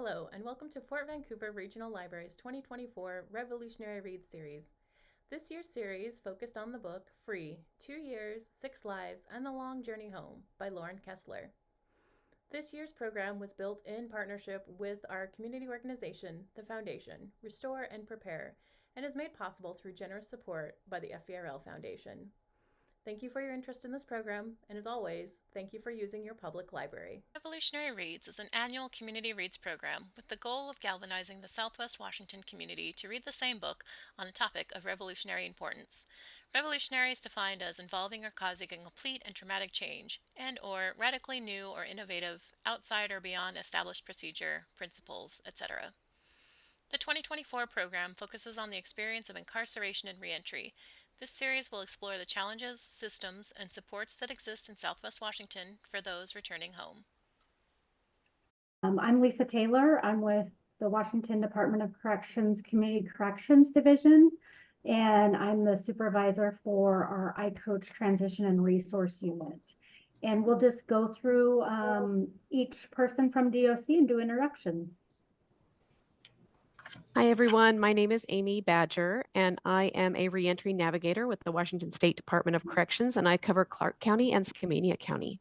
Hello, and welcome to Fort Vancouver Regional Library's 2024 Revolutionary Reads series. This year's series focused on the book Free: 2 Years, 6 Lives, and the Long Journey Home by Lauren Kessler. This year's program was built in partnership with our community organization, the Foundation, Restore and Prepare, and is made possible through generous support by the FVRL Foundation. Thank you for your interest in this program, and as always, thank you for using your public library. Revolutionary Reads is an annual community reads program with the goal of galvanizing the Southwest Washington community to read the same book on a topic of revolutionary importance. Revolutionary is defined as involving or causing a complete and dramatic change, and or radically new or innovative, outside or beyond established procedure, principles, etc. The 2024 program focuses on the experience of incarceration and reentry. This series will explore the challenges, systems, and supports that exist in Southwest Washington for those returning home. I'm Lisa Taylor. I'm with the Washington Department of Corrections Community Corrections Division, and I'm the supervisor for our iCoach Transition and Resource Unit. And we'll just go through each person from DOC and do introductions. Hi, everyone. My name is Amy Badger, and I am a Reentry Navigator with the Washington State Department of Corrections, and I cover Clark County and Skamania County.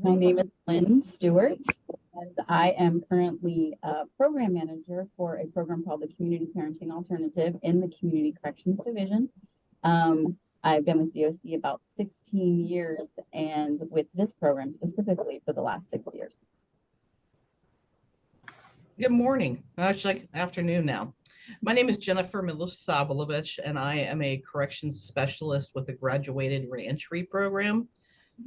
My name is Lynn Stewart, and I am currently a program manager for a program called the Community Parenting Alternative in the Community Corrections Division. I've been with DOC about 16 years, and with this program specifically for the last 6 years. Good morning, actually afternoon now. My name is Jennifer Milosavljevic, and I am a corrections specialist with the Graduated Reentry program.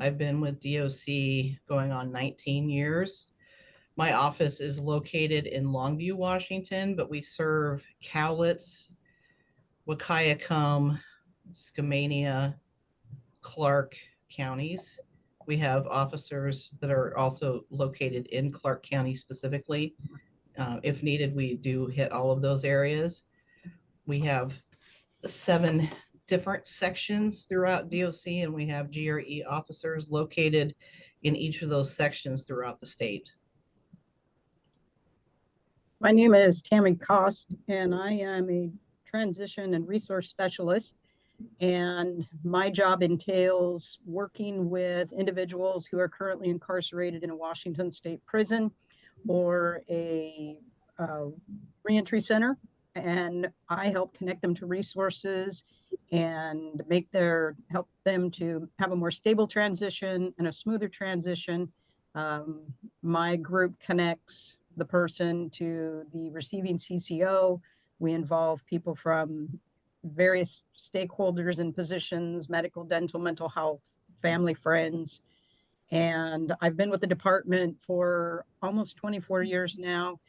I've been with DOC going on 19 years. My office is located in Longview, Washington, but we serve Cowlitz, Wahkiakum, Skamania, Clark counties. We have officers that are also located in Clark County specifically. If needed, we do hit all of those areas. We have 7 different sections throughout DOC, and we have GRE officers located in each of those sections throughout the state. My name is Tammy Cost, and I am a transition and resource specialist. And my job entails working with individuals who are currently incarcerated in a Washington state prison or a reentry center, and I help connect them to resources and help them to have a more stable transition and a smoother transition. My group connects the person to the receiving CCO. We involve people from various stakeholders and positions: medical, dental, mental health, family, friends. And I've been with the department for almost 24 years now.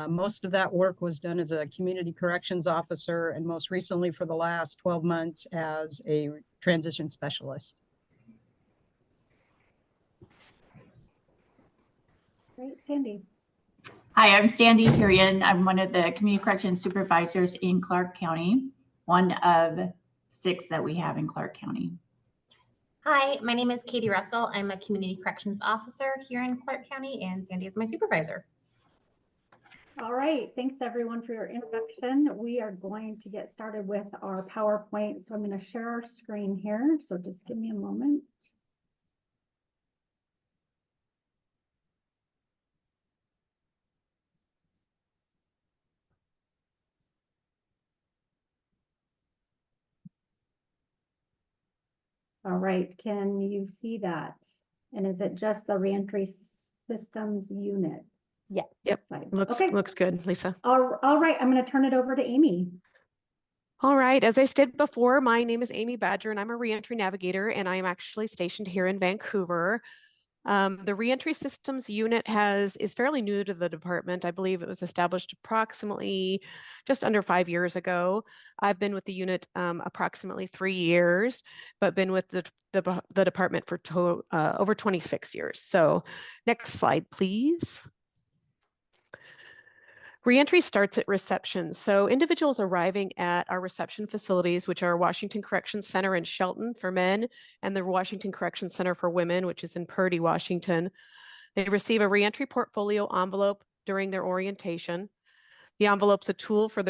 Most of that work was done as a community corrections officer, and most recently for the last 12 months as a transition specialist. Great, Sandy. Hi, I'm Sandy Hurian. I'm one of the community corrections supervisors in Clark County, one of 6 that we have in Clark County. Hi, my name is Katie Russell. I'm a community corrections officer here in Clark County, and Sandy is my supervisor. All right, thanks everyone for your introduction. We are going to get started with our PowerPoint. So I'm going to share our screen here. So just give me a moment. All right, can you see that? And is it just the reentry systems unit? Yeah. Yep. Looks good, Lisa. All right, I'm going to turn it over to Amy. All right. As I stated before, my name is Amy Badger, and I'm a Reentry Navigator, and I am actually stationed here in Vancouver. The Reentry Systems Unit is fairly new to the department. I believe it was established approximately just under 5 years ago. I've been with the unit approximately 3 years, but been with the department for over 26 years. So next slide, please. Reentry starts at reception. So individuals arriving at our reception facilities, which are Washington Corrections Center in Shelton for men and the Washington Corrections Center for women, which is in Purdy, Washington. They receive a reentry portfolio envelope during their orientation. The envelope's a tool for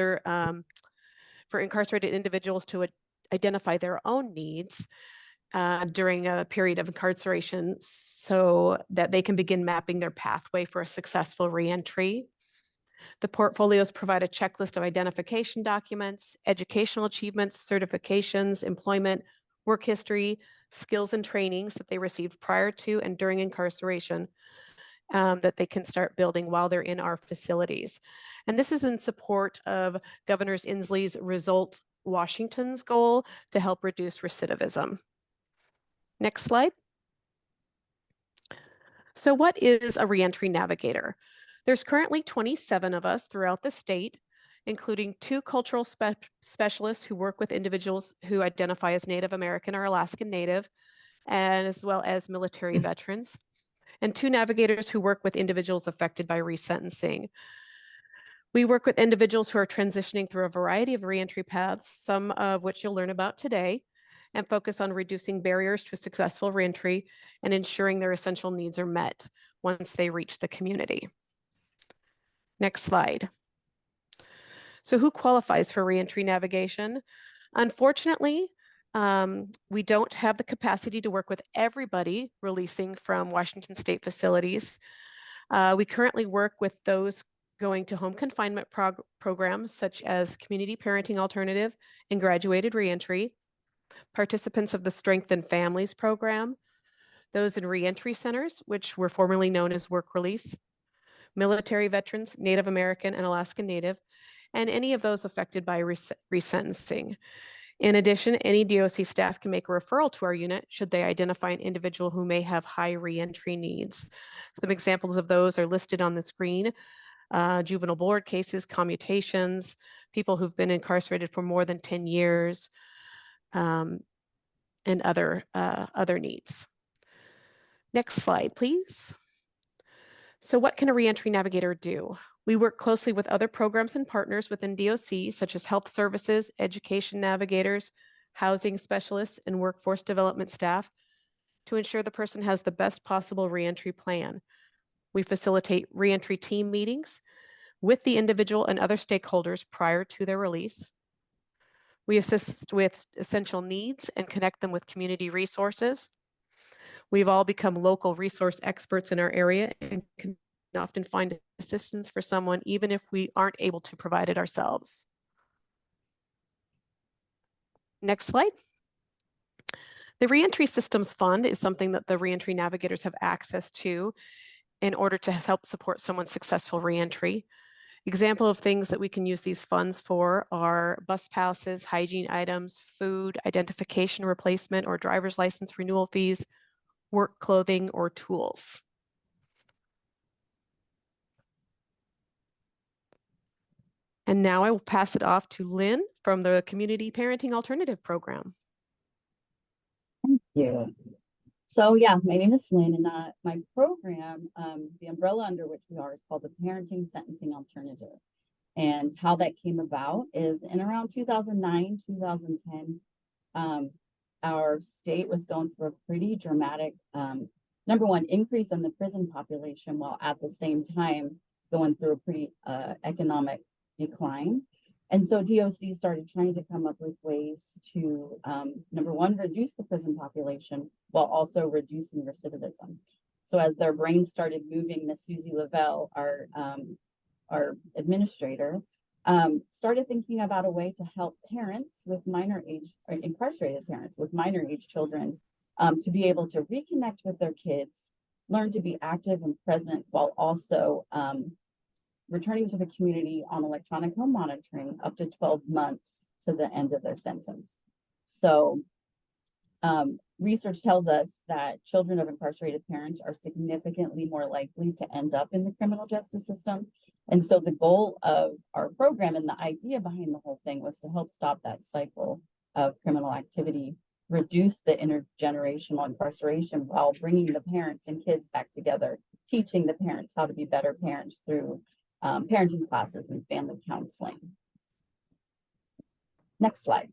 for incarcerated individuals to identify their own needs during a period of incarceration so that they can begin mapping their pathway for a successful reentry. The portfolios provide a checklist of identification documents, educational achievements, certifications, employment, work history, skills and trainings that they received prior to and during incarceration that they can start building while they're in our facilities. And this is in support of Governor Inslee's Result Washington's goal to help reduce recidivism. Next slide. So what is a Reentry Navigator? There's currently 27 of us throughout the state, including 2 cultural specialists who work with individuals who identify as Native American or Alaskan Native, and as well as military veterans, and 2 navigators who work with individuals affected by resentencing. We work with individuals who are transitioning through a variety of reentry paths, some of which you'll learn about today, and focus on reducing barriers to successful reentry and ensuring their essential needs are met once they reach the community. Next slide. So who qualifies for reentry navigation? Unfortunately, we don't have the capacity to work with everybody releasing from Washington state facilities. We currently work with those going to home confinement programs such as Community Parenting Alternative and Graduated Reentry, participants of the Strengthened Families program, those in reentry centers, which were formerly known as work release, military veterans, Native American and Alaskan Native, and any of those affected by resentencing. In addition, any DOC staff can make a referral to our unit should they identify an individual who may have high reentry needs. Some examples of those are listed on the screen. Juvenile board cases, commutations, people who've been incarcerated for more than 10 years, and other needs. Next slide, please. So what can a reentry navigator do? We work closely with other programs and partners within DOC, such as health services, education navigators, housing specialists, and workforce development staff to ensure the person has the best possible reentry plan. We facilitate reentry team meetings with the individual and other stakeholders prior to their release. We assist with essential needs and connect them with community resources. We've all become local resource experts in our area and can often find assistance for someone even if we aren't able to provide it ourselves. Next slide. The Reentry Systems Fund is something that the reentry navigators have access to in order to help support someone's successful reentry. Example of things that we can use these funds for are bus passes, hygiene items, food, identification replacement or driver's license renewal fees, work clothing, or tools. And now I will pass it off to Lynn from the Community Parenting Alternative Program. Thank you. So yeah, my name is Lynn, and my program, the umbrella under which we are, is called the Parenting Sentencing Alternative. And how that came about is in around 2009, 2010, our state was going through a pretty dramatic, number one, increase in the prison population, while at the same time going through a pretty economic decline. And so DOC started trying to come up with ways to, number one, reduce the prison population while also reducing recidivism. So as their brains started moving, Miss Susie Lavelle, our administrator, started thinking about a way to help parents with minor age, or incarcerated parents with minor age children, to be able to reconnect with their kids, learn to be active and present while also returning to the community on electronic home monitoring up to 12 months to the end of their sentence. So research tells us that children of incarcerated parents are significantly more likely to end up in the criminal justice system. And so the goal of our program and the idea behind the whole thing was to help stop that cycle of criminal activity, reduce the intergenerational incarceration while bringing the parents and kids back together, teaching the parents how to be better parents through parenting classes and family counseling. Next slide.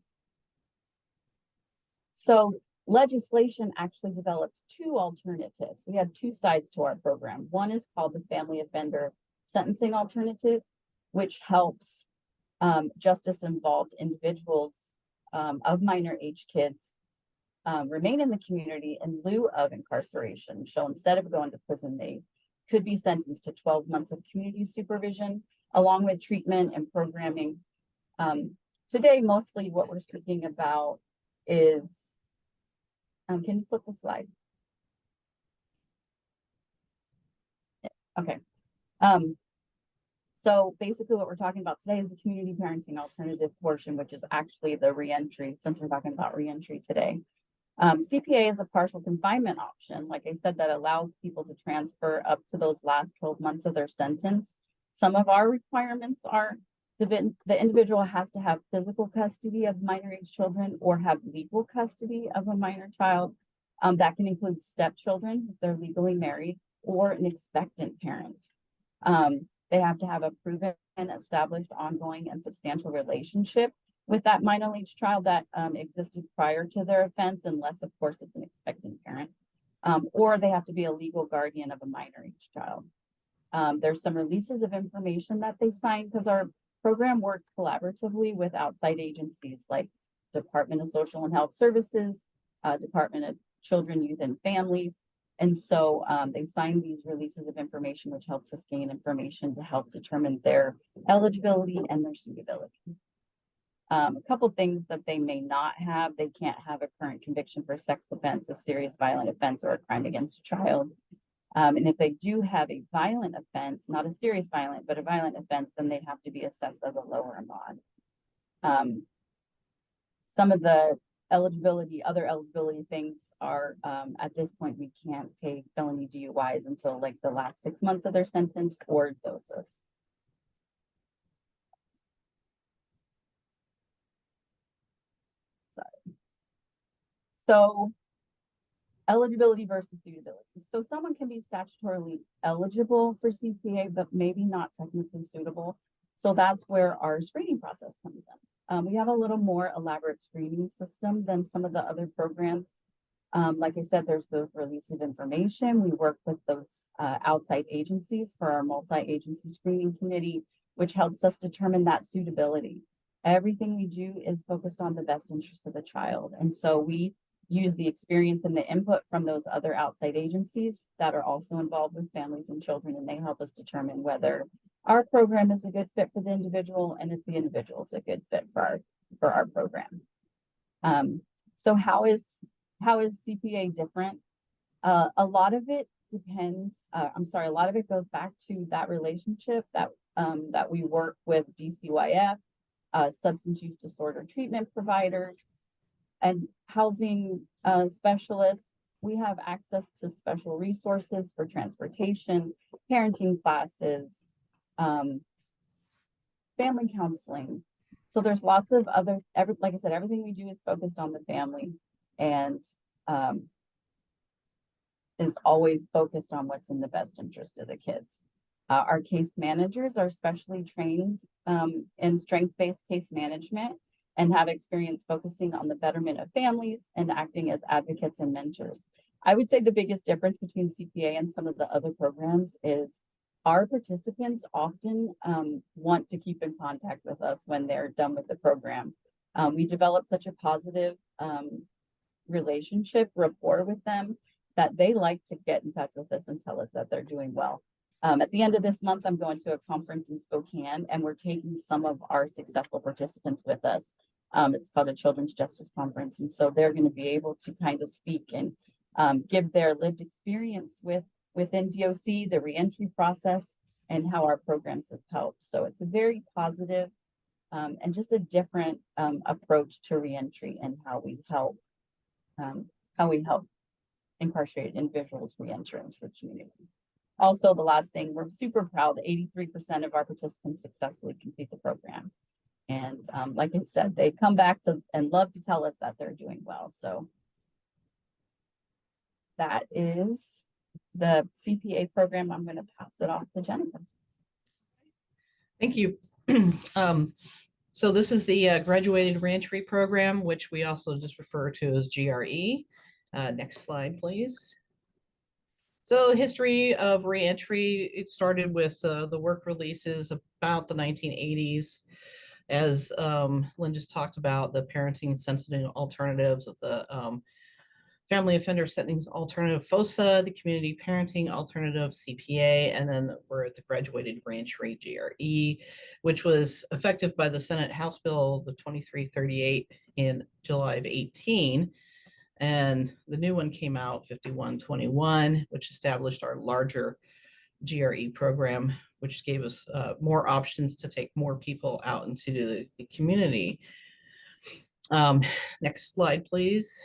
So legislation actually developed two alternatives. We have two sides to our program. One is called the Family Offender Sentencing Alternative, which helps justice-involved individuals of minor age kids remain in the community in lieu of incarceration. So instead of going to prison, they could be sentenced to 12 months of community supervision, along with treatment and programming. Today, mostly what we're speaking about is, can you flip the slide? Okay. So basically what we're talking about today is the community parenting alternative portion, which is actually the reentry, since we're talking about reentry today. CPA is a partial confinement option, like I said, that allows people to transfer up to those last 12 months of their sentence. Some of our requirements are the individual has to have physical custody of minor age children or have legal custody of a minor child. That can include stepchildren if they're legally married, or an expectant parent. They have to have a proven and established ongoing and substantial relationship with that minor age child that existed prior to their offense, unless of course it's an expectant parent, or they have to be a legal guardian of a minor age child. There's some releases of information that they sign, because our program works collaboratively with outside agencies like Department of Social and Health Services, Department of Children, Youth and Families. And so they sign these releases of information, which helps us gain information to help determine their eligibility and their suitability. A couple things that they may not have: they can't have a current conviction for a sex offense, a serious violent offense, or a crime against a child. And if they do have a violent offense, not a serious violent, but a violent offense, then they have to be assessed as a lower mod. Some of the other eligibility things are, at this point, we can't take felony DUIs until like the last 6 months of their sentence, or doses. So eligibility versus suitability. So someone can be statutorily eligible for CPA, but maybe not technically suitable. So that's where our screening process comes in. We have a little more elaborate screening system than some of the other programs. Like I said, there's the release of information. We work with those outside agencies for our multi-agency screening committee, which helps us determine that suitability. Everything we do is focused on the best interest of the child. And so we use the experience and the input from those other outside agencies that are also involved with families and children, and they help us determine whether our program is a good fit for the individual and if the individual is a good fit for our program. So how is CPA different? A lot of it depends, a lot of it goes back to that relationship that we work with DCYF, substance use disorder treatment providers, and housing specialists. We have access to special resources for transportation, parenting classes, family counseling. So there's lots of other, like I said, everything we do is focused on the family, and is always focused on what's in the best interest of the kids. Our case managers are specially trained in strength-based case management and have experience focusing on the betterment of families and acting as advocates and mentors. I would say the biggest difference between CPA and some of the other programs is our participants often want to keep in contact with us when they're done with the program. We develop such a positive relationship, rapport with them, that they like to get in touch with us and tell us that they're doing well. At the end of this month, I'm going to a conference in Spokane, and we're taking some of our successful participants with us. It's called a Children's Justice Conference. And so they're going to be able to kind of speak and give their lived experience within DOC, the reentry process, and how our programs have helped. So it's a very positive and just a different approach to reentry and how we help incarcerated individuals reenter into the community. Also, the last thing, we're super proud that 83% of our participants successfully complete the program. And like I said, they come back and love to tell us that they're doing well. So that is the CPA program. I'm going to pass it off to Jennifer. Thank you. So this is the Graduated Reentry program, which we also just refer to as GRE. Next slide, please. So the history of reentry, it started with the work releases about the 1980s. As Lynn just talked about, the parenting sensitive alternatives of the family offender settings alternative FOSA, the community parenting alternative CPA, and then we're at the graduated reentry GRE, which was effective by the Senate House Bill the 2338 in July of 18. And the new one came out 5121, which established our larger GRE program, which gave us more options to take more people out into the community. Next slide, please.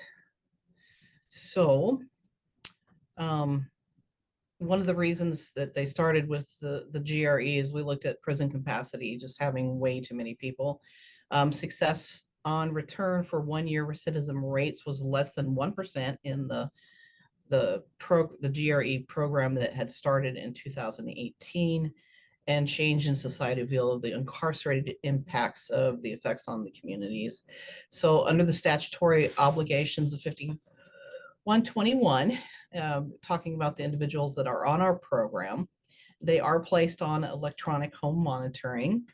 So one of the reasons that they started with the GRE is we looked at prison capacity, just having way too many people. Success on return for 1 year recidivism rates was less than 1% in the GRE program that had started in 2018, and change in society view of the incarcerated impacts of the effects on the communities. So under the statutory obligations of 5121, talking about the individuals that are on our program, they are placed on electronic home monitoring.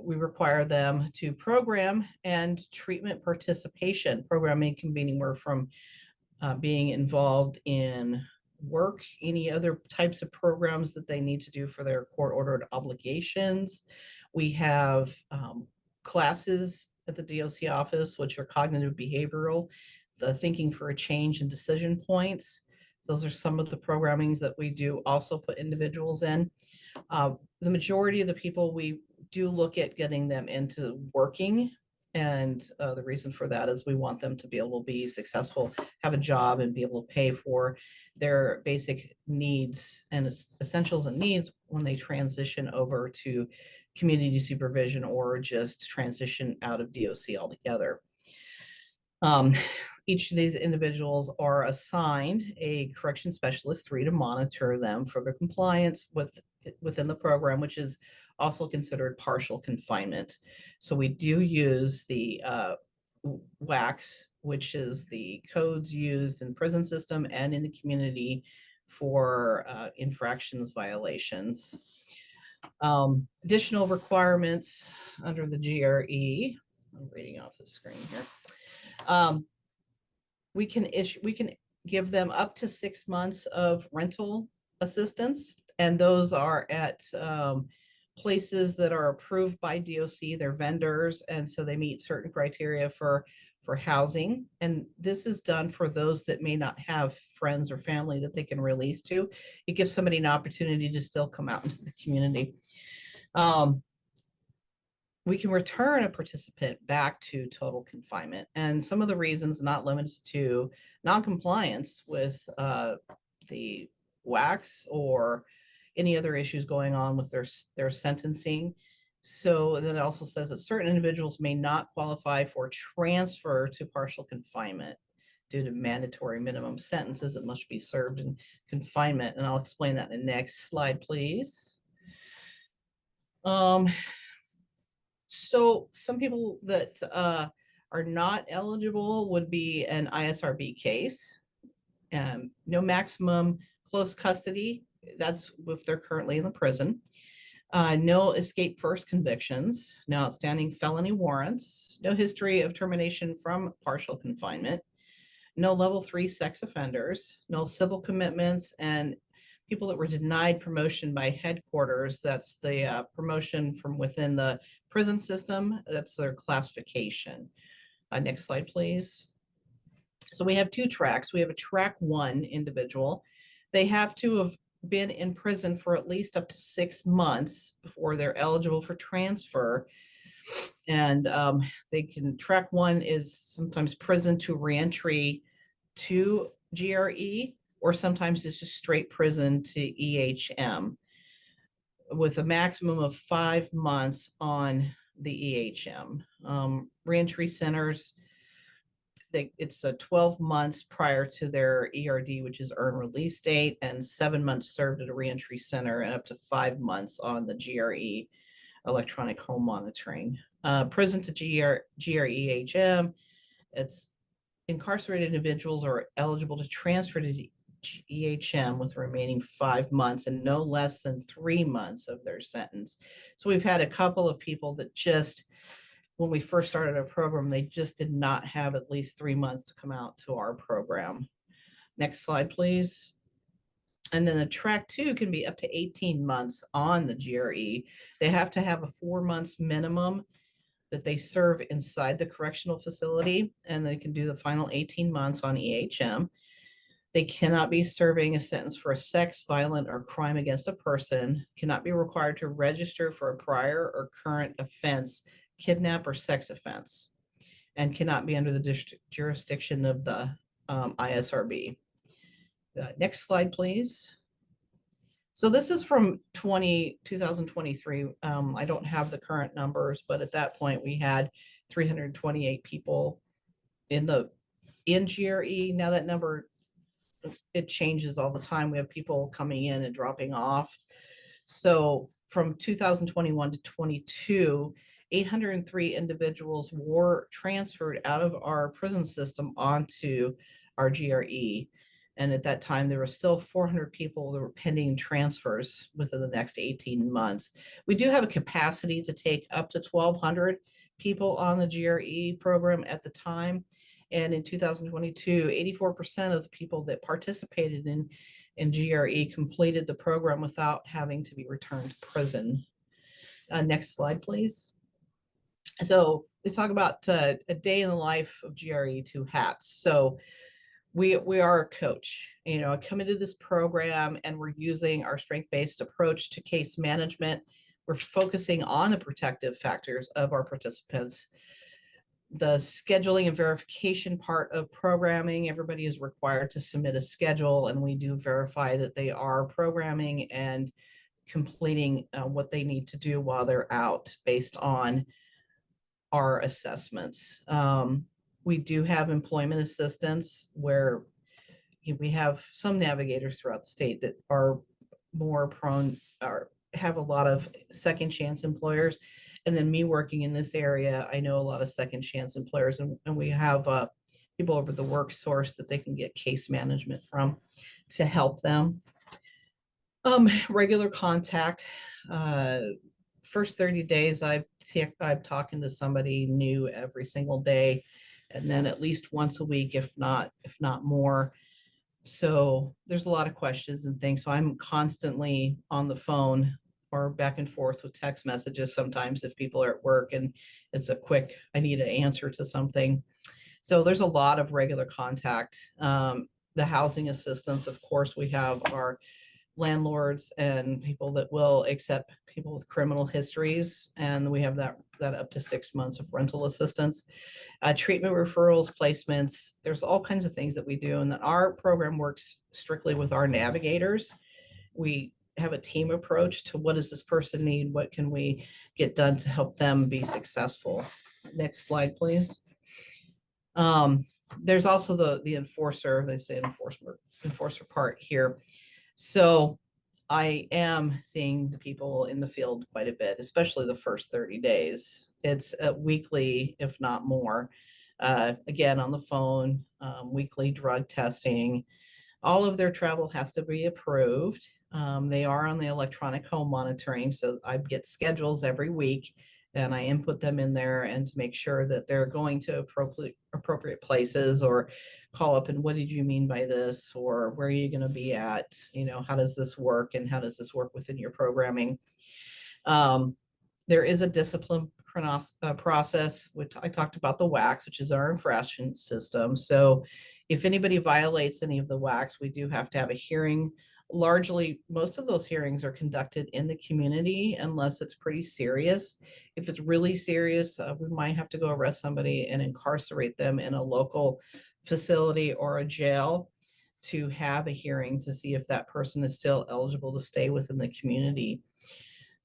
We require them to program and treatment participation. Programming can be anywhere from being involved in work, any other types of programs that they need to do for their court-ordered obligations. We have classes at the DOC office, which are cognitive behavioral, the thinking for a change and decision points. Those are some of the programmings that we do also put individuals in. The majority of the people, we do look at getting them into working. And the reason for that is we want them to be able to be successful, have a job, and be able to pay for their basic needs and essentials and needs when they transition over to community supervision or just transition out of DOC altogether. Each of these individuals are assigned a correction specialist, 3, to monitor them for their compliance within the program, which is also considered partial confinement. So we do use the WACs, which is the codes used in prison system and in the community for infractions violations. Additional requirements under the GRE. I'm reading off the screen here. We can give them up to 6 months of rental assistance, and those are at places that are approved by DOC, they're vendors, and so they meet certain criteria for housing. And this is done for those that may not have friends or family that they can release to. It gives somebody an opportunity to still come out into the community. We can return a participant back to total confinement, and some of the reasons not limited to non-compliance with the WACs or any other issues going on with their sentencing. So then it also says that certain individuals may not qualify for transfer to partial confinement due to mandatory minimum sentences that must be served in confinement. And I'll explain that in the next slide, please. So some people that are not eligible would be an ISRB case, no maximum close custody. That's if they're currently in the prison. No escape first convictions, no outstanding felony warrants, no history of termination from partial confinement, no level 3 sex offenders, no civil commitments, and people that were denied promotion by headquarters. That's the promotion from within the prison system. That's their classification. Next slide, please. So we have 2 tracks. We have a track 1 individual. They have to have been in prison for at least up to 6 months before they're eligible for transfer. And they can, track 1 is sometimes prison to reentry to GRE, or sometimes it's just straight prison to EHM with a maximum of 5 months on the EHM. Reentry centers, it's 12 months prior to their ERD, which is earned release date, and 7 months served at a reentry center, and up to 5 months on the GRE electronic home monitoring. Prison to GREHM, it's incarcerated individuals are eligible to transfer to EHM with the remaining 5 months and no less than 3 months of their sentence. So we've had a couple of people that just, when we first started our program, they just did not have at least 3 months to come out to our program. Next slide, please. And then the track 2 can be up to 18 months on the GRE. They have to have a 4 months minimum that they serve inside the correctional facility, and they can do the final 18 months on EHM. They cannot be serving a sentence for a sex, violent, or crime against a person, cannot be required to register for a prior or current offense, kidnap or sex offense, and cannot be under the jurisdiction of the ISRB. Next slide, please. So this is from 2023. I don't have the current numbers, but at that point we had 328 people in GRE. Now that number, it changes all the time. We have people coming in and dropping off. So from 2021 to 22, 803 individuals were transferred out of our prison system onto our GRE. And at that time, there were still 400 people that were pending transfers within the next 18 months. We do have a capacity to take up to 1,200 people on the GRE program at the time. And in 2022, 84% of the people that participated in GRE completed the program without having to be returned to prison. Next slide, please. So we talk about a day in the life of GRE, 2 hats. So we are a coach. You know, I come into this program and we're using our strength-based approach to case management. We're focusing on the protective factors of our participants. The scheduling and verification part of programming, everybody is required to submit a schedule, and we do verify that they are programming and completing what they need to do while they're out based on our assessments. We do have employment assistance where we have some navigators throughout the state that are more prone or have a lot of second chance employers. And then me working in this area, I know a lot of second chance employers, and we have people over the work source that they can get case management from to help them. Regular contact. First 30 days, I'm talking to somebody new every single day, and then at least once a week, if not more. So there's a lot of questions and things. So I'm constantly on the phone or back and forth with text messages sometimes if people are at work and it's a quick, I need an answer to something. So there's a lot of regular contact. The housing assistance, of course, we have our landlords and people that will accept people with criminal histories, and we have that up to 6 months of rental assistance. Treatment referrals, placements, there's all kinds of things that we do, and that our program works strictly with our navigators. We have a team approach to what does this person need, what can we get done to help them be successful. Next slide, please. There's also the enforcer, they say enforcer part here. So I am seeing the people in the field quite a bit, especially the first 30 days. It's weekly, if not more. Again, on the phone, weekly drug testing. All of their travel has to be approved. They are on the electronic home monitoring, so I get schedules every week and I input them in there and to make sure that they're going to appropriate places, or call up and what did you mean by this, or where are you going to be at, you know, how does this work and how does this work within your programming. There is a discipline process, which I talked about the WACs, which is our infraction system. So if anybody violates any of the WACs, we do have to have a hearing. Largely, most of those hearings are conducted in the community unless it's pretty serious. If it's really serious, we might have to go arrest somebody and incarcerate them in a local facility or a jail to have a hearing to see if that person is still eligible to stay within the community.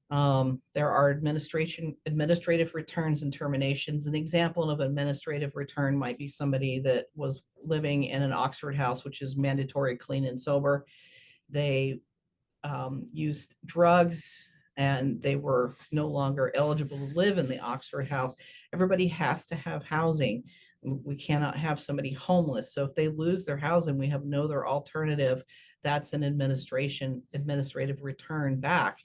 There are administrative returns and terminations. An example of an administrative return might be somebody that was living in an Oxford house, which is mandatory clean and sober. They used drugs and they were no longer eligible to live in the Oxford house. Everybody has to have housing. We cannot have somebody homeless. So if they lose their housing, we have no other alternative. That's an administrative return back,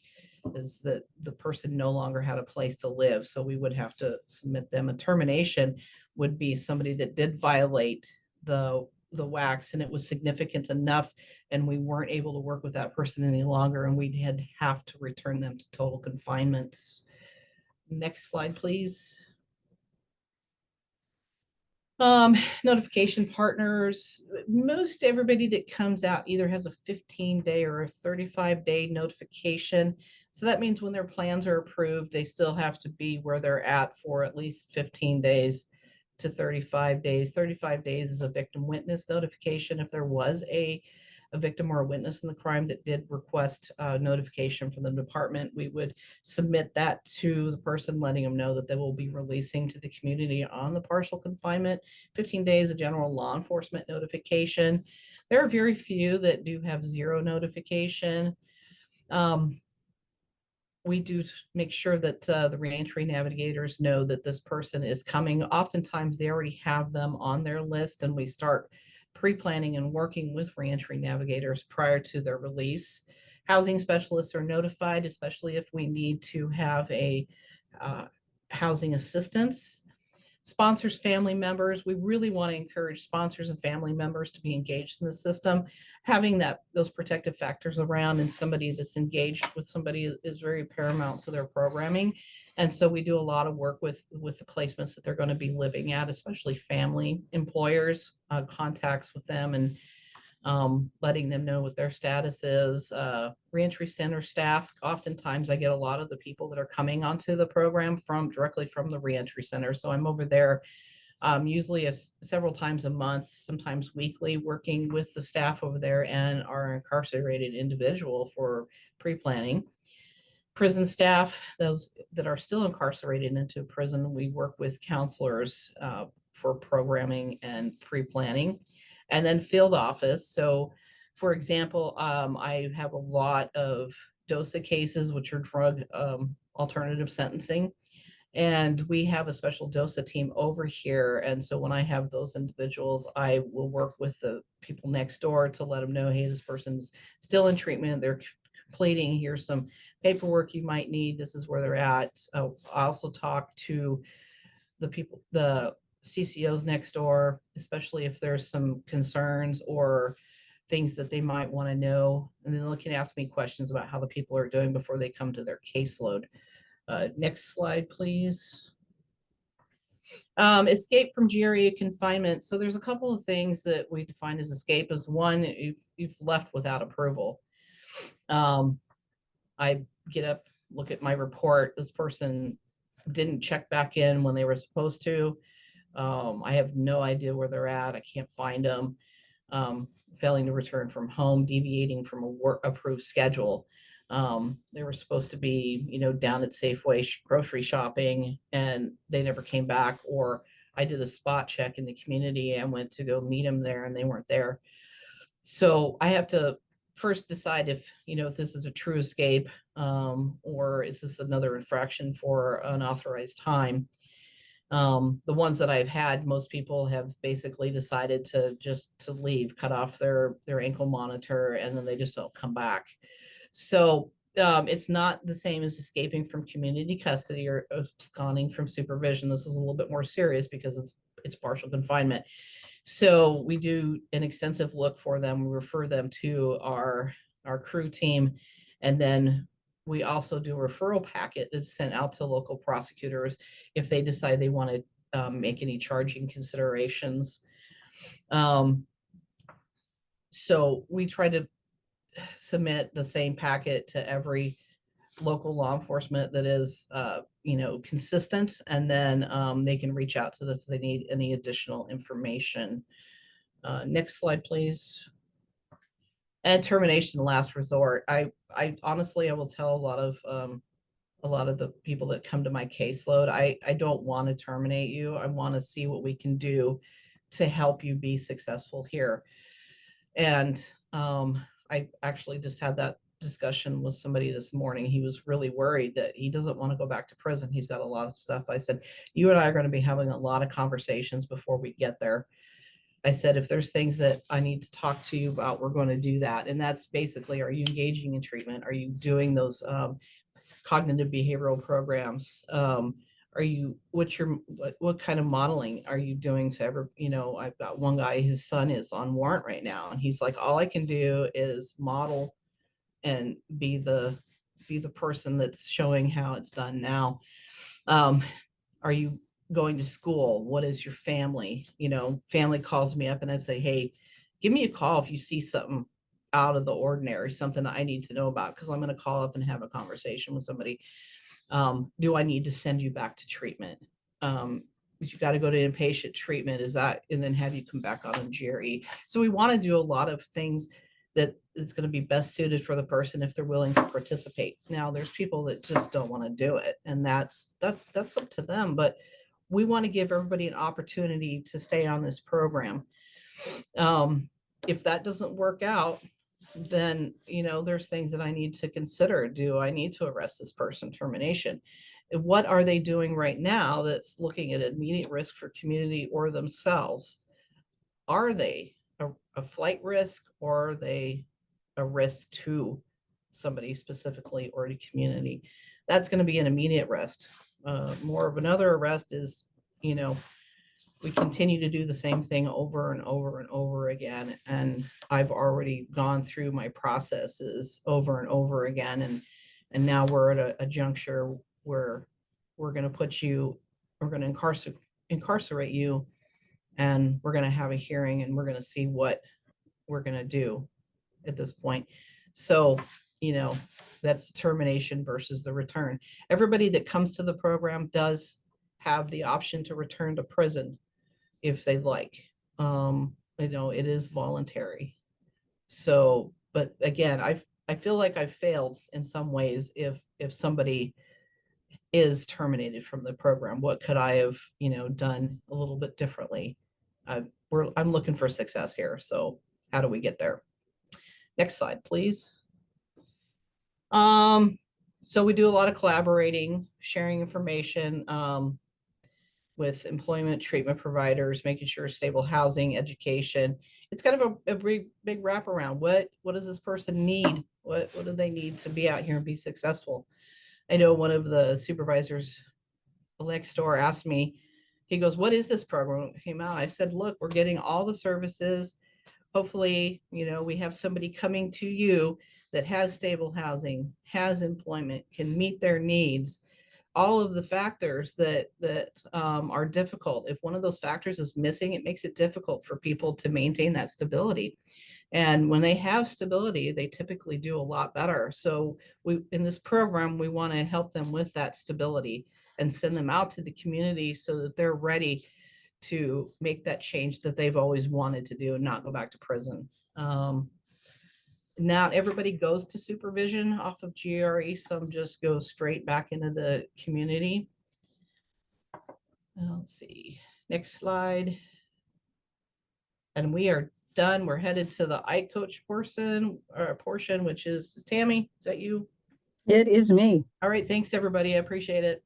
is that the person no longer had a place to live. So we would have to submit them. A termination would be somebody that did violate the WACs and it was significant enough and we weren't able to work with that person any longer and we'd have to return them to total confinement. Next slide, please. Notification partners, most everybody that comes out either has a 15-day or a 35-day notification. So that means when their plans are approved, they still have to be where they're at for at least 15 days to 35 days. 35 days is a victim witness notification. If there was a victim or a witness in the crime that did request notification from the department, we would submit that to the person, letting them know that they will be releasing to the community on the partial confinement. 15 days of general law enforcement notification. There are very few that do have zero notification. We do make sure that the reentry navigators know that this person is coming. Oftentimes they already have them on their list and we start pre-planning and working with reentry navigators prior to their release. Housing specialists are notified, especially if we need to have a housing assistance. Sponsors, family members, we really want to encourage sponsors and family members to be engaged in the system. Having those protective factors around and somebody that's engaged with somebody is very paramount to their programming. And so we do a lot of work with the placements that they're going to be living at, especially family, employers, contacts with them and letting them know what their status is. Reentry Center staff, oftentimes I get a lot of the people that are coming onto the program directly from the Reentry Center. So I'm over there usually several times a month, sometimes weekly, working with the staff over there and our incarcerated individual for pre-planning. Prison staff, those that are still incarcerated into prison, we work with counselors for programming and pre-planning. And then field office. So for example, I have a lot of DOSA cases, which are drug alternative sentencing. And we have a special DOSA team over here. And so when I have those individuals, I will work with the people next door to let them know, hey, this person's still in treatment. They're completing, here's some paperwork you might need. This is where they're at. I also talk to the people, the CCOs next door, especially if there's some concerns or things that they might want to know. And then they can ask me questions about how the people are doing before they come to their caseload. Next slide, please. Escape from GRE confinement. So there's a couple of things that we define as escape. As one, you've left without approval. I get up, look at my report. This person didn't check back in when they were supposed to. I have no idea where they're at. I can't find them. Failing to return from home, deviating from a work approved schedule. They were supposed to be, down at Safeway grocery shopping and they never came back, or I did a spot check in the community and went to go meet them there and they weren't there. So I have to first decide if this is a true escape, or is this another infraction for unauthorized time. The ones that I've had, most people have basically decided to leave, cut off their ankle monitor, and then they just don't come back. So it's not the same as escaping from community custody or absconding from supervision. This is a little bit more serious because it's partial confinement. So we do an extensive look for them. We refer them to our crew team, and then we also do a referral packet that's sent out to local prosecutors if they decide they want to make any charging considerations. So we try to submit the same packet to every local law enforcement that is, consistent, and then they can reach out to them if they need any additional information. Next slide, please. And termination last resort. I honestly, I will tell a lot of the people that come to my caseload, I don't want to terminate you. I want to see what we can do to help you be successful here. And I actually just had that discussion with somebody this morning. He was really worried that he doesn't want to go back to prison. He's got a lot of stuff. I said, you and I are going to be having a lot of conversations before we get there. I said, if there's things that I need to talk to you about, we're going to do that. And that's basically, are you engaging in treatment? Are you doing those cognitive behavioral programs? What kind of modeling are you doing to ever, I've got one guy, his son is on warrant right now. And he's like, all I can do is model and be the person that's showing how it's done now. Are you going to school? What is your family? Family calls me up and I say, hey, give me a call if you see something out of the ordinary, something that I need to know about, because I'm going to call up and have a conversation with somebody. Do I need to send you back to treatment? You got to go to inpatient treatment, and then have you come back on GRE. So we want to do a lot of things that it's going to be best suited for the person if they're willing to participate. Now there's people that just don't want to do it, and that's up to them, but we want to give everybody an opportunity to stay on this program. If that doesn't work out, then, there's things that I need to consider. Do I need to arrest this person? Termination. What are they doing right now that's looking at immediate risk for community or themselves? Are they a flight risk, or are they a risk to somebody specifically or to community? That's going to be an immediate arrest. More of another arrest is, we continue to do the same thing over and over and over again. And I've already gone through my processes over and over again. And now we're at a juncture where we're going to incarcerate you, and we're going to have a hearing, and we're going to see what we're going to do at this point. So, that's termination versus the return. Everybody that comes to the program does have the option to return to prison if they'd like. It is voluntary. So, but again, I feel like I've failed in some ways. If somebody is terminated from the program, what could I have, done a little bit differently? I'm looking for success here. So how do we get there? Next slide, please. So we do a lot of collaborating, sharing information, with employment, treatment providers, making sure stable housing, education. It's kind of a big wraparound. What does this person need? What do they need to be out here and be successful? I know one of the supervisors next door asked me, he goes, what is this program that came out? I said, look, we're getting all the services. Hopefully, we have somebody coming to you that has stable housing, has employment, can meet their needs. All of the factors that are difficult. If one of those factors is missing, it makes it difficult for people to maintain that stability. And when they have stability, they typically do a lot better. So in this program, we want to help them with that stability and send them out to the community so that they're ready to make that change that they've always wanted to do and not go back to prison. Not everybody goes to supervision off of GRE. Some just go straight back into the community. Let's see, next slide. And we are done. We're headed to the iCoach portion, which is Tammy. Is that you? It is me. All right. Thanks, everybody. I appreciate it.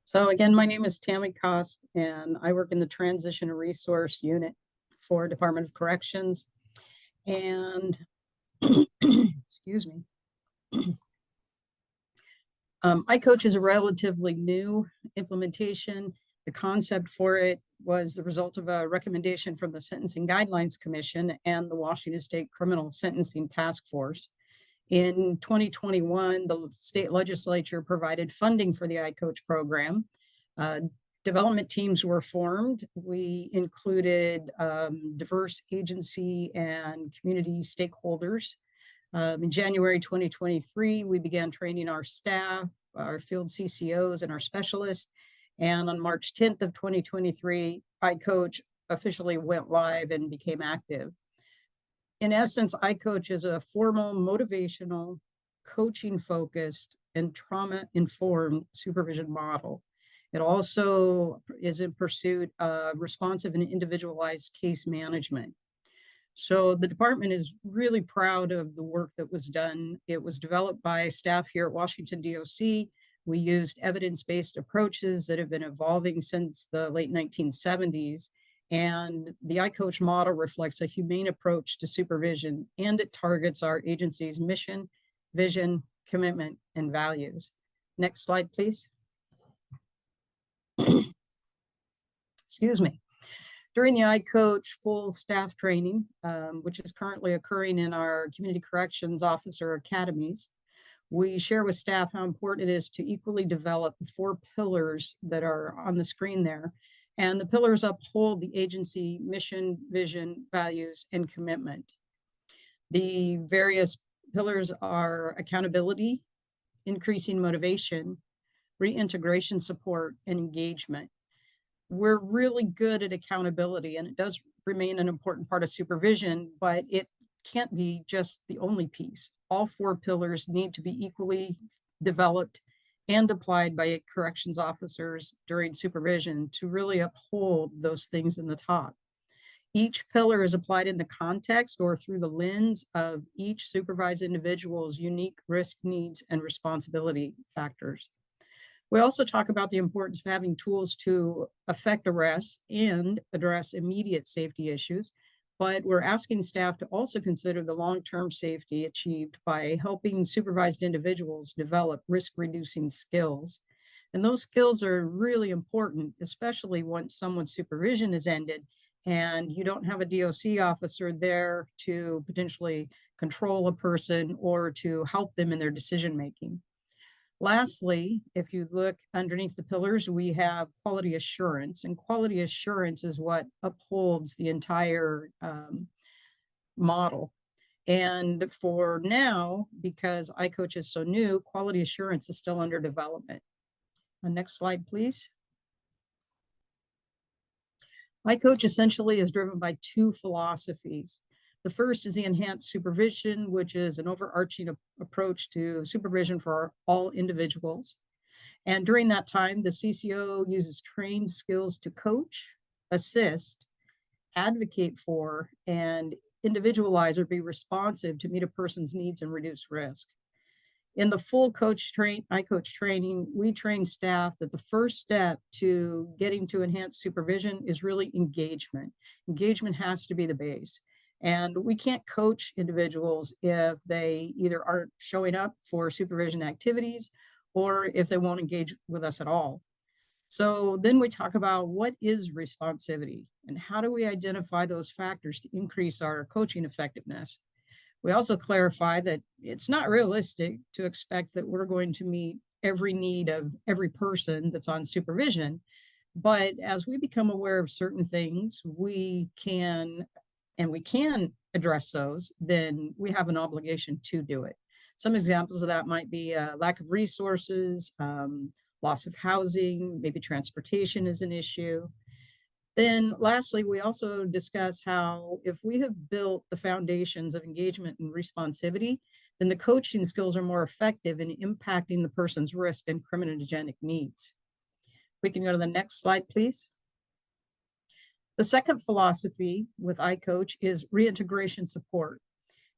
So again, my name is Tammy Cost, and I work in the Transition and Resource Unit for Department of Corrections. And excuse me. iCoach is a relatively new implementation. The concept for it was the result of a recommendation from the Sentencing Guidelines Commission and the Washington State Criminal Sentencing Task Force. In 2021, the state legislature provided funding for the iCoach program. Development teams were formed. We included diverse agency and community stakeholders. In January 2023, we began training our staff, our field CCOs, and our specialists. And on March 10th of 2023, iCoach officially went live and became active. In essence, iCoach is a formal, motivational, coaching-focused, and trauma-informed supervision model. It also is in pursuit of responsive and individualized case management. So the department is really proud of the work that was done. It was developed by staff here at Washington DOC. We used evidence-based approaches that have been evolving since the late 1970s. And the iCoach model reflects a humane approach to supervision, and it targets our agency's mission, vision, commitment, and values. Next slide, please. Excuse me. During the iCoach full staff training, which is currently occurring in our community corrections officer academies, we share with staff how important it is to equally develop the 4 pillars that are on the screen there. And the pillars uphold the agency mission, vision, values, and commitment. The various pillars are accountability, increasing motivation, reintegration support, and engagement. We're really good at accountability, and it does remain an important part of supervision, but it can't be just the only piece. All 4 pillars need to be equally developed and applied by corrections officers during supervision to really uphold those things in the top. Each pillar is applied in the context or through the lens of each supervised individual's unique risk needs and responsibility factors. We also talk about the importance of having tools to effect arrests and address immediate safety issues, but we're asking staff to also consider the long-term safety achieved by helping supervised individuals develop risk-reducing skills. And those skills are really important, especially once someone's supervision is ended and you don't have a DOC officer there to potentially control a person or to help them in their decision-making. Lastly, if you look underneath the pillars, we have quality assurance, and quality assurance is what upholds the entire model. And for now, because iCoach is so new, quality assurance is still under development. Next slide, please. iCoach essentially is driven by 2 philosophies. The first is the enhanced supervision, which is an overarching approach to supervision for all individuals. And during that time, the CCO uses trained skills to coach, assist, advocate for, and individualize or be responsive to meet a person's needs and reduce risk. In the full iCoach training, we train staff that the first step to getting to enhanced supervision is really engagement. Engagement has to be the base. And we can't coach individuals if they either aren't showing up for supervision activities or if they won't engage with us at all. So then we talk about what is responsivity and how do we identify those factors to increase our coaching effectiveness. We also clarify that it's not realistic to expect that we're going to meet every need of every person that's on supervision. But as we become aware of certain things, we can address those, then we have an obligation to do it. Some examples of that might be lack of resources, loss of housing, maybe transportation is an issue. Then lastly, we also discuss how if we have built the foundations of engagement and responsivity, then the coaching skills are more effective in impacting the person's risk and criminogenic needs. We can go to the next slide, please. The second philosophy with iCoach is reintegration support.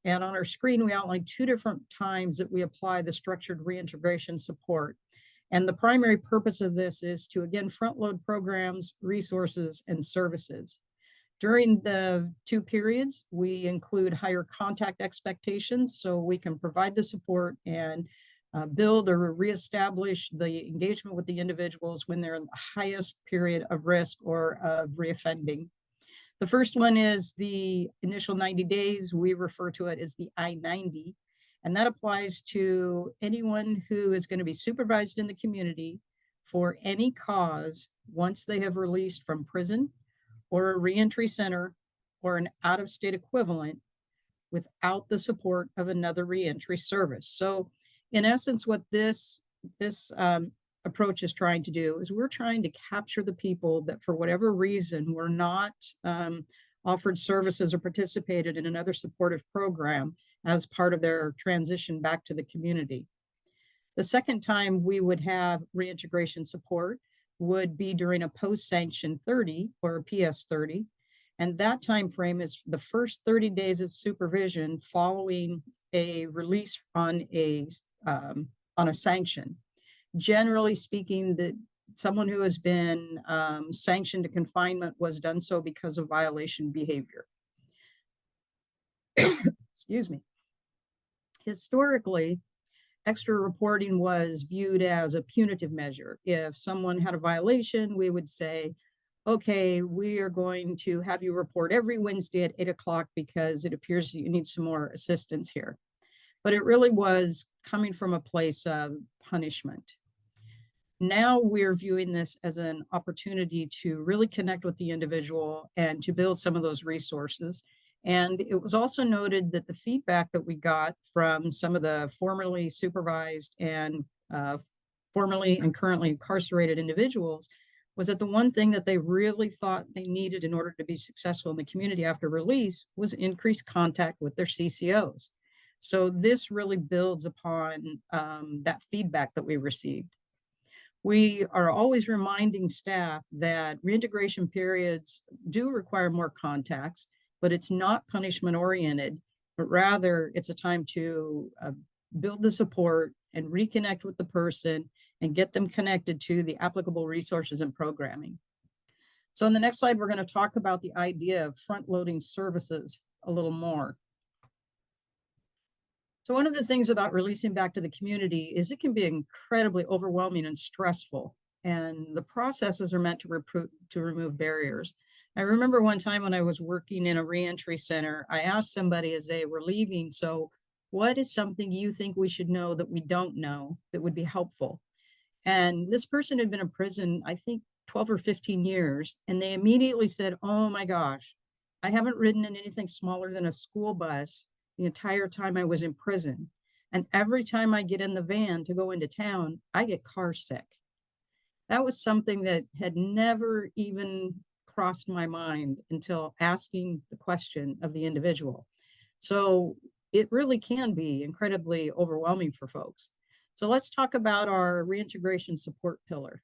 And on our screen, we outline 2 different times that we apply the structured reintegration support. And the primary purpose of this is to, again, front load programs, resources, and services. During the 2 periods, we include higher contact expectations so we can provide the support and build or reestablish the engagement with the individuals when they're in the highest period of risk or of reoffending. The first one is the initial 90 days. We refer to it as the I-90, and that applies to anyone who is going to be supervised in the community for any cause once they have released from prison or a reentry center or an out-of-state equivalent without the support of another reentry service. So in essence, what this approach is trying to do is we're trying to capture the people that for whatever reason were not offered services or participated in another supportive program as part of their transition back to the community. The second time we would have reintegration support would be during a post-sanction 30 or a PS 30. And that time frame is the first 30 days of supervision following a release on a sanction. Generally speaking, that someone who has been sanctioned to confinement was done so because of violation behavior. Excuse me. Historically, extra reporting was viewed as a punitive measure. If someone had a violation, we would say, okay, we are going to have you report every Wednesday at 8 o'clock because it appears you need some more assistance here. But it really was coming from a place of punishment. Now we're viewing this as an opportunity to really connect with the individual and to build some of those resources. And it was also noted that the feedback that we got from some of the formerly supervised and formerly and currently incarcerated individuals was that the one thing that they really thought they needed in order to be successful in the community after release was increased contact with their CCOs. So this really builds upon that feedback that we received. We are always reminding staff that reintegration periods do require more contacts, but it's not punishment oriented, but rather it's a time to build the support and reconnect with the person and get them connected to the applicable resources and programming. So in the next slide, we're going to talk about the idea of front-loading services a little more. So one of the things about releasing back to the community is it can be incredibly overwhelming and stressful, and the processes are meant to remove barriers. I remember one time when I was working in a reentry center, I asked somebody as they were leaving, so what is something you think we should know that we don't know that would be helpful? And this person had been in prison, I think 12 or 15 years, and they immediately said, oh my gosh, I haven't ridden in anything smaller than a school bus the entire time I was in prison. And every time I get in the van to go into town, I get car sick. That was something that had never even crossed my mind until asking the question of the individual. So it really can be incredibly overwhelming for folks. So let's talk about our reintegration support pillar.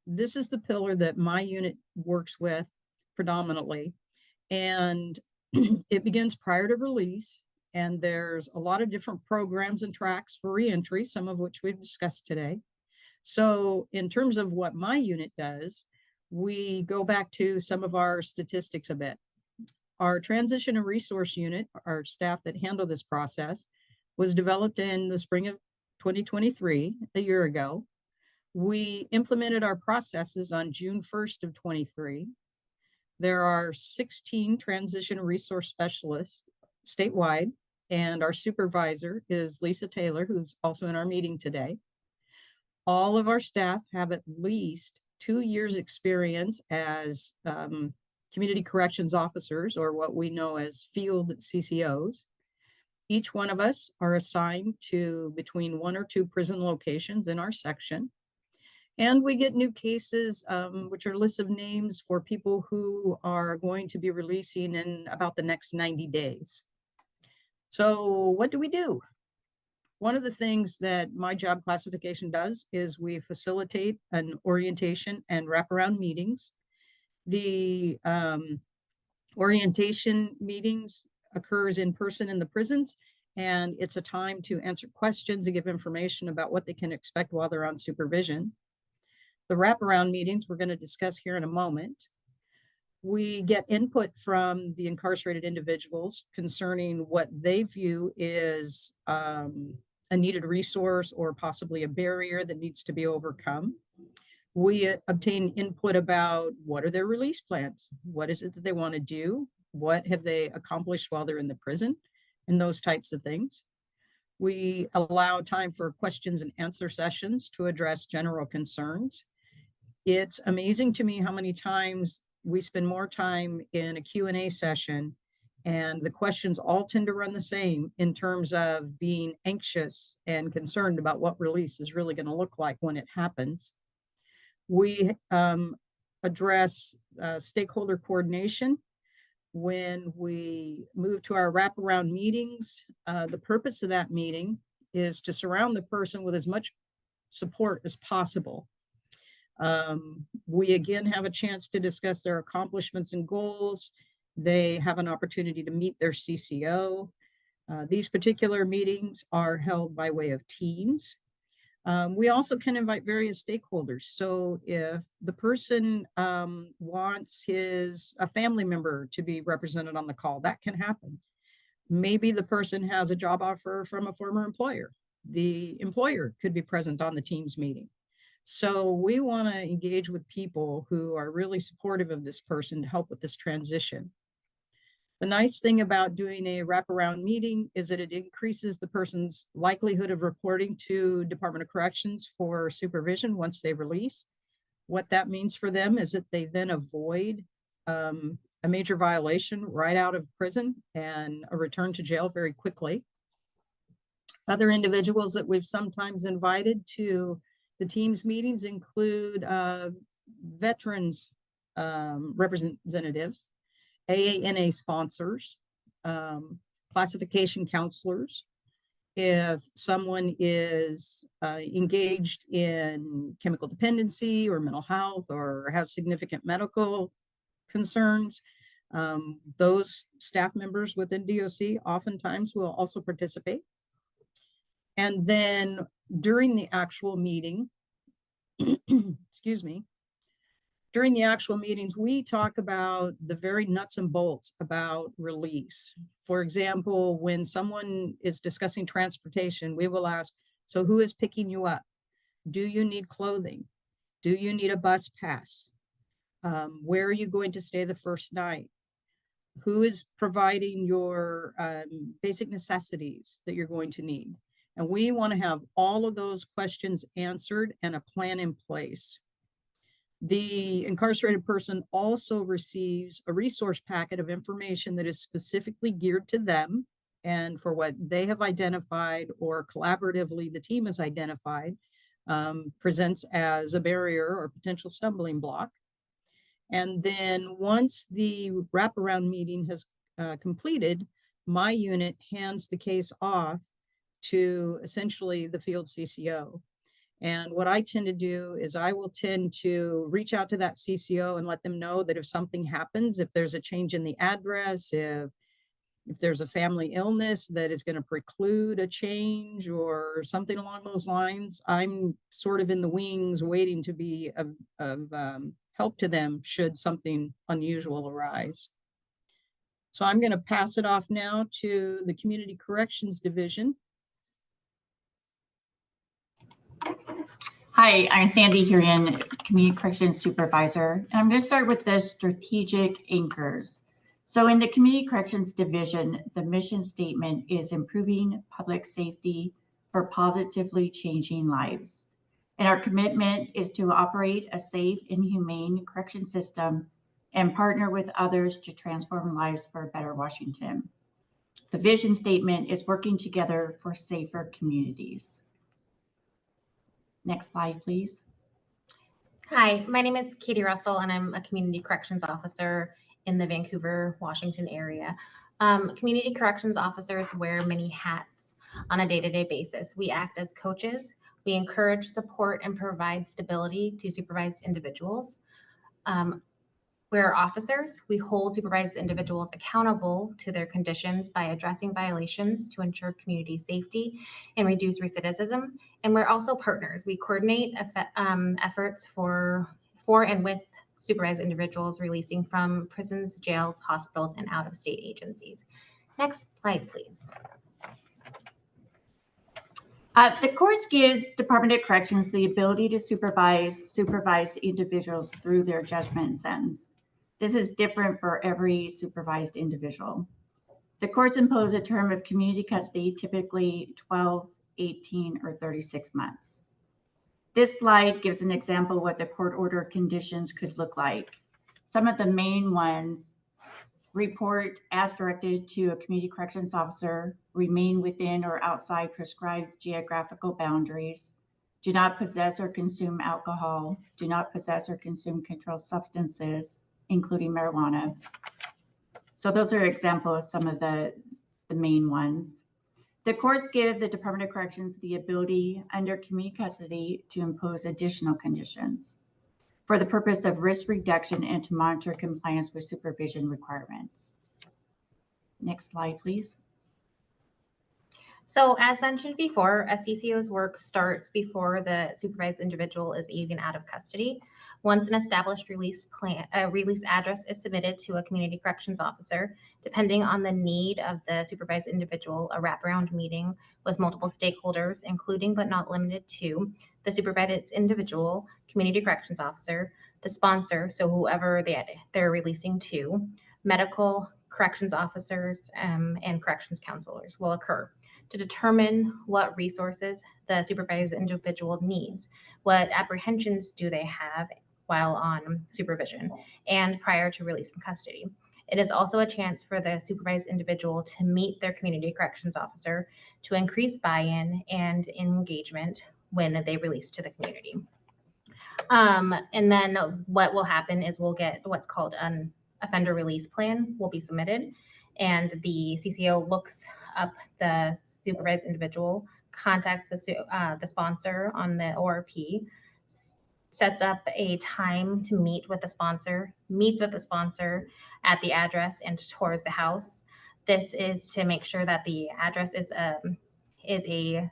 This is the pillar that my unit works with predominantly, and it begins prior to release. And there's a lot of different programs and tracks for reentry, some of which we've discussed today. So in terms of what my unit does, we go back to some of our statistics a bit. Our transition and resource unit, our staff that handle this process, was developed in the spring of 2023, a year ago. We implemented our processes on June 1st of 23. There are 16 transition resource specialists statewide, and our supervisor is Lisa Taylor, who's also in our meeting today. All of our staff have at least 2 years experience as community corrections officers, or what we know as field CCOs. Each one of us are assigned to between 1 or 2 prison locations in our section. And we get new cases, which are lists of names for people who are going to be releasing in about the next 90 days. So what do we do? One of the things that my job classification does is we facilitate an orientation and wraparound meetings. The orientation meetings occurs in person in the prisons, and it's a time to answer questions and give information about what they can expect while they're on supervision. The wraparound meetings we're going to discuss here in a moment. We get input from the incarcerated individuals concerning what they view is a needed resource or possibly a barrier that needs to be overcome. We obtain input about what are their release plans? What is it that they want to do? What have they accomplished while they're in the prison? And those types of things. We allow time for questions and answer sessions to address general concerns. It's amazing to me how many times we spend more time in a Q&A session, and the questions all tend to run the same in terms of being anxious and concerned about what release is really going to look like when it happens. We address stakeholder coordination. When we move to our wraparound meetings, the purpose of that meeting is to surround the person with as much support as possible. We again have a chance to discuss their accomplishments and goals, They have an opportunity to meet their CCO. These particular meetings are held by way of teams. We also can invite various stakeholders. So if the person wants a family member to be represented on the call, that can happen. Maybe the person has a job offer from a former employer. The employer could be present on the team's meeting. So we want to engage with people who are really supportive of this person to help with this transition. The nice thing about doing a wraparound meeting is that it increases the person's likelihood of reporting to Department of Corrections for supervision once they release. What that means for them is that they then avoid a major violation right out of prison and a return to jail very quickly. Other individuals that we've sometimes invited to the team's meetings include veterans representatives, AANA sponsors, classification counselors. If someone is engaged in chemical dependency or mental health or has significant medical concerns, those staff members within DOC oftentimes will also participate. And then during the actual meeting, excuse me, during the actual meetings, we talk about the very nuts and bolts about release. For example, when someone is discussing transportation, we will ask, so who is picking you up? Do you need clothing? Do you need a bus pass? Where are you going to stay the first night? Who is providing your basic necessities that you're going to need? And we want to have all of those questions answered and a plan in place. The incarcerated person also receives a resource packet of information that is specifically geared to them and for what they have identified or collaboratively the team has identified presents as a barrier or potential stumbling block. And then once the wraparound meeting has completed, my unit hands the case off to essentially the field CCO. And what I tend to do is I will tend to reach out to that CCO and let them know that if something happens, if there's a change in the address, if there's a family illness that is going to preclude a change or something along those lines, I'm sort of in the wings waiting to be of help to them should something unusual arise. So I'm going to pass it off now to the Community Corrections Division. Hi, I'm Sandy Hurian, Community Corrections Supervisor, and I'm going to start with the strategic anchors. So in the Community Corrections Division, the mission statement is improving public safety for positively changing lives. And our commitment is to operate a safe and humane correction system and partner with others to transform lives for a better Washington. The vision statement is working together for safer communities. Next slide, please. Hi, my name is Katie Russell, and I'm a Community Corrections Officer in the Vancouver, Washington area. Community Corrections Officers wear many hats on a day-to-day basis. We act as coaches. We encourage, support, and provide stability to supervised individuals. We're officers. We hold supervised individuals accountable to their conditions by addressing violations to ensure community safety and reduce recidivism. And we're also partners. We coordinate efforts for and with supervised individuals releasing from prisons, jails, hospitals, and out-of-state agencies. Next slide, please. The courts give Department of Corrections the ability to supervise individuals through their judgment and sentence. This is different for every supervised individual. The courts impose a term of community custody, typically 12, 18, or 36 months. This slide gives an example of what the court order conditions could look like. Some of the main ones: report as directed to a community corrections officer, remain within or outside prescribed geographical boundaries, do not possess or consume alcohol, do not possess or consume controlled substances, including marijuana. So those are examples of some of the main ones. The courts give the Department of Corrections the ability under community custody to impose additional conditions. for the purpose of risk reduction and to monitor compliance with supervision requirements. Next slide, please. So as mentioned before, a CCO's work starts before the supervised individual is even out of custody. Once an established release address is submitted to a community corrections officer, depending on the need of the supervised individual, a wraparound meeting with multiple stakeholders, including but not limited to the supervised individual, community corrections officer, the sponsor, so whoever they're releasing to, medical corrections officers, and corrections counselors will occur to determine what resources the supervised individual needs, what apprehensions do they have while on supervision and prior to release from custody. It is also a chance for the supervised individual to meet their community corrections officer to increase buy-in and engagement when they release to the community. And then what will happen is we'll get what's called an offender release plan will be submitted, and the CCO looks up the supervised individual, contacts the sponsor on the ORP, sets up a time to meet with the sponsor, meets with the sponsor at the address and tours the house. This is to make sure that the address is a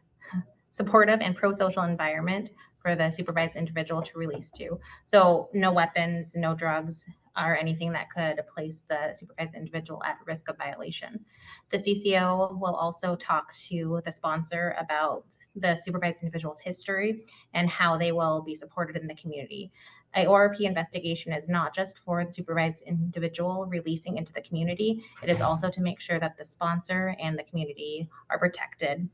supportive and pro-social environment for the supervised individual to release to. So no weapons, no drugs, or anything that could place the supervised individual at risk of violation. The CCO will also talk to the sponsor about the supervised individual's history and how they will be supported in the community. A ORP investigation is not just for the supervised individual releasing into the community, it is also to make sure that the sponsor and the community are protected.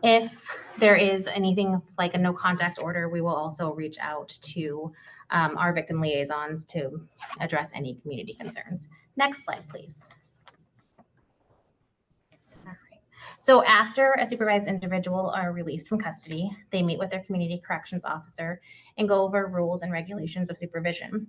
If there is anything like a no contact order, we will also reach out to our victim liaisons to address any community concerns. Next slide, please. All right. So after a supervised individual are released from custody, they meet with their community corrections officer and go over rules and regulations of supervision,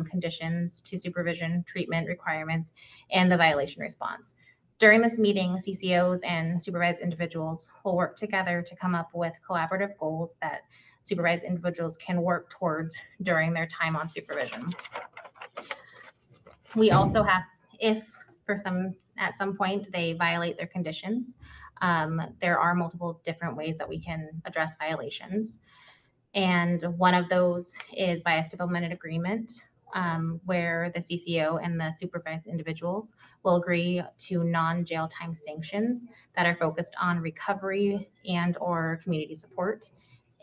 conditions to supervision, treatment requirements, and the violation response. During this meeting, CCOs and supervised individuals will work together to come up with collaborative goals that supervised individuals can work towards during their time on supervision. We also have, if at some point they violate their conditions, there are multiple different ways that we can address violations. And one of those is by a stipulated agreement, where the CCO and the supervised individuals will agree to non-jail time sanctions that are focused on recovery and or community support.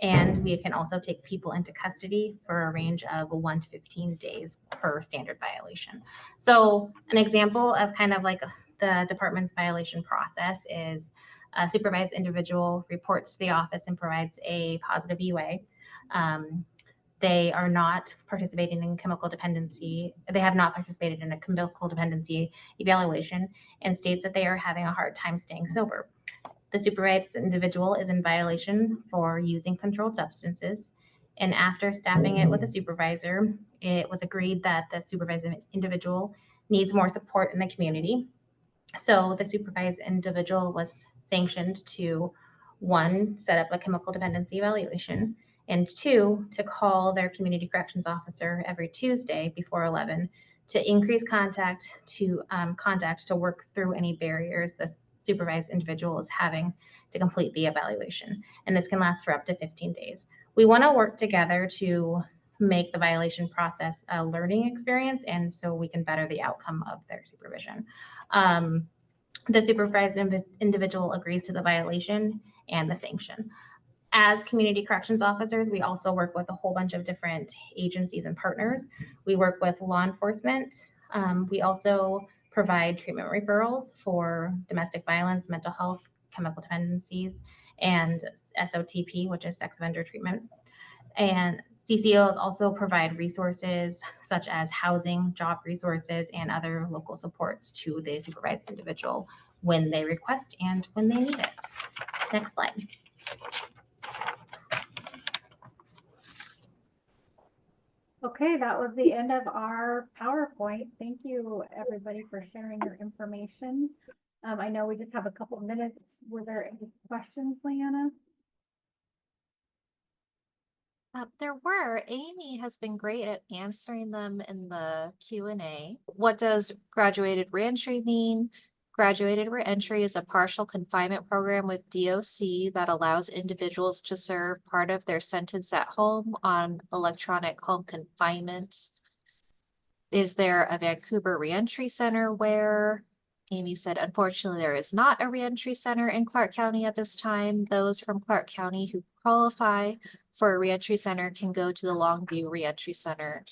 And we can also take people into custody for a range of 1 to 15 days per standard violation. So an example of kind of like the department's violation process is a supervised individual reports to the office and provides a positive UA. They are not participating in chemical dependency. They have not participated in a chemical dependency evaluation and states that they are having a hard time staying sober. The supervised individual is in violation for using controlled substances. And after staffing it with a supervisor, it was agreed that the supervised individual needs more support in the community. So the supervised individual was sanctioned to 1, set up a chemical dependency evaluation, and 2, to call their community corrections officer every Tuesday before 11 to increase contact to work through any barriers the supervised individual is having to complete the evaluation. And this can last for up to 15 days. We want to work together to make the violation process a learning experience, and so we can better the outcome of their supervision. The supervised individual agrees to the violation and the sanction. As community corrections officers, we also work with a whole bunch of different agencies and partners. We work with law enforcement. We also provide treatment referrals for domestic violence, mental health, chemical dependencies, and SOTP, which is sex offender treatment. And CCOs also provide resources such as housing, job resources, and other local supports to the supervised individual when they request and when they need it. Next slide. Okay, that was the end of our PowerPoint. Thank you, everybody, for sharing your information. I know we just have a couple minutes. Were there any questions, Leanna? There were. Amy has been great at answering them in the Q&A. What does graduated reentry mean? Graduated reentry is a partial confinement program with DOC that allows individuals to serve part of their sentence at home on electronic home confinement. Is there a Vancouver Reentry Center where? Amy said, unfortunately, there is not a reentry center in Clark County at this time. Those from Clark County who qualify for a reentry center can go to the Longview Reentry Center.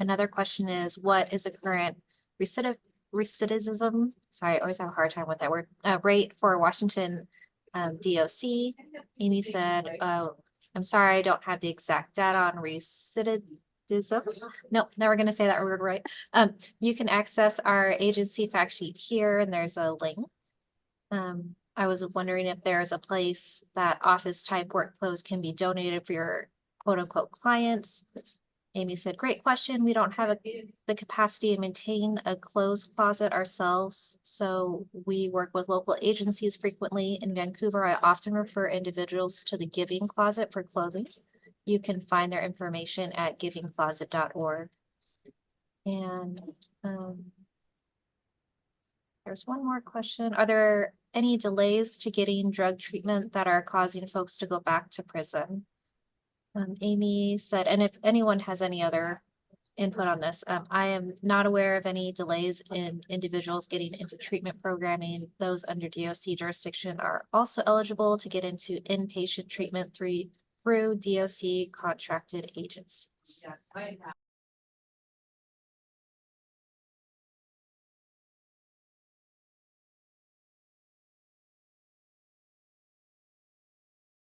Another question is, what is the current recidivism? Sorry, I always have a hard time with that word. Rate for Washington DOC. Amy said, I'm sorry, I don't have the exact data on recidivism. Nope, never gonna say that word right. You can access our agency fact sheet here, and there's a link. I was wondering if there's a place that office type workflows can be donated for your quote unquote clients. Amy said, great question. We don't have the capacity to maintain a clothes closet ourselves, so we work with local agencies frequently. In Vancouver, I often refer individuals to the Giving Closet for clothing. You can find their information at givingcloset.org. And there's one more question. Are there any delays to getting drug treatment that are causing folks to go back to prison? Amy said, and if anyone has any other input on this, I am not aware of any delays in individuals getting into treatment programming. Those under DOC jurisdiction are also eligible to get into inpatient treatment through DOC contracted agencies.